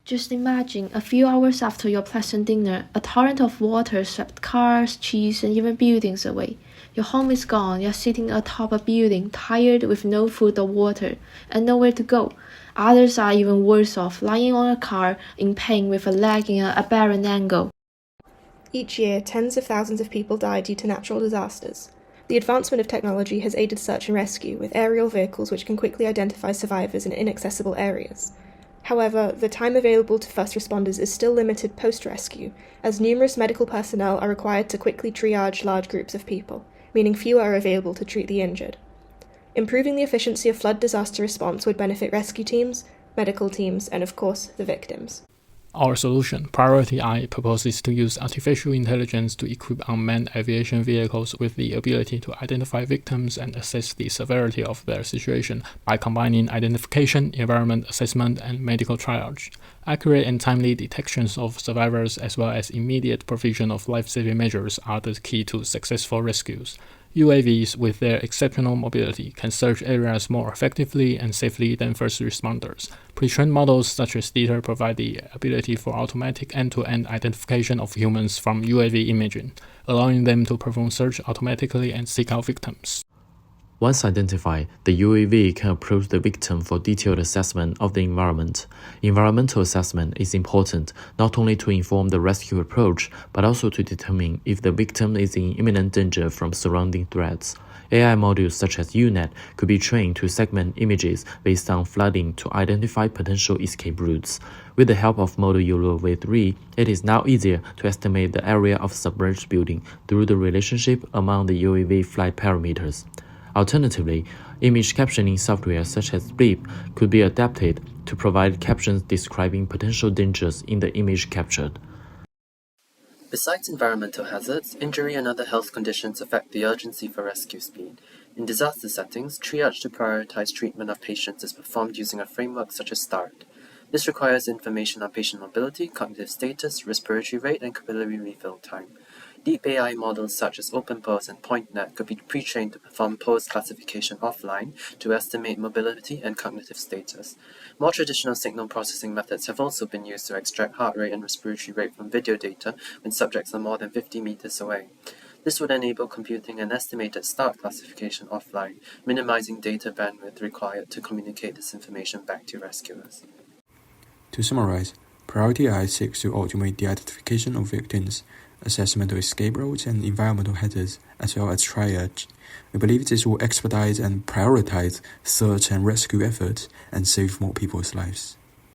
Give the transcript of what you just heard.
Just imagine, a few hours after your pleasant dinner, a torrent of water swept cars, cheese, and even buildings away. Your home is gone, you're sitting atop a building, tired with no food or water, and nowhere to go. Others are even worse off, lying on a car, in pain with a leg in a barren angle. Each year, tens of thousands of people die due to natural disasters. The advancement of technology has aided search and rescue, with aerial vehicles which can quickly identify survivors in inaccessible areas. However, the time available to first responders is still limited post-rescue, as numerous medical personnel are required to quickly triage large groups of people, meaning fewer are available to treat the injured. Improving the efficiency of flood disaster response would benefit rescue teams, medical teams, and of course, the victims. Our solution, PriorityEye, proposes to use artificial intelligence to equip unmanned aviation vehicles with the ability to identify victims and assess the severity of their situation by combining identification, environment assessment, and medical triage. Accurate and timely detections of survivors as well as immediate provision of life-saving measures are the key to successful rescues. UAVs, with their exceptional mobility, can search areas more effectively and safely than first responders. Pre-trained models such as DETR provide the ability for automatic end-to-end identification of humans from UAV imaging, allowing them to perform search automatically and seek out victims. Once identified, the UAV can approach the victim for detailed assessment of the environment. Environmental assessment is important not only to inform the rescue approach, but also to determine if the victim is in imminent danger from surrounding threats. AI modules such as UNet could be trained to segment images based on flooding to identify potential escape routes. With the help of model YOLO v3, it is now easier to estimate the area of submerged building through the relationship among the UAV flight parameters. Alternatively, image captioning software such as BLIP could be adapted to provide captions describing potential dangers in the image captured. Besides environmental hazards, injury and other health conditions affect the urgency for rescue speed. In disaster settings, triage to prioritize treatment of patients is performed using a framework such as START. This requires information on patient mobility, cognitive status, respiratory rate, and capillary refill time. Deep AI models such as OpenPose and PointNet could be pre-trained to perform pose classification offline to estimate mobility and cognitive status. More traditional signal processing methods have also been used to extract heart rate and respiratory rate from video data when subjects are more than 50 meters away. This would enable computing an estimated start classification offline, minimizing data bandwidth required to communicate this information back to rescuers. To summarize, PriorityEye seeks to automate the identification of victims, assessment of escape routes and environmental hazards, as well as triage. We believe this will expedite and prioritize search and rescue efforts and save more people's lives.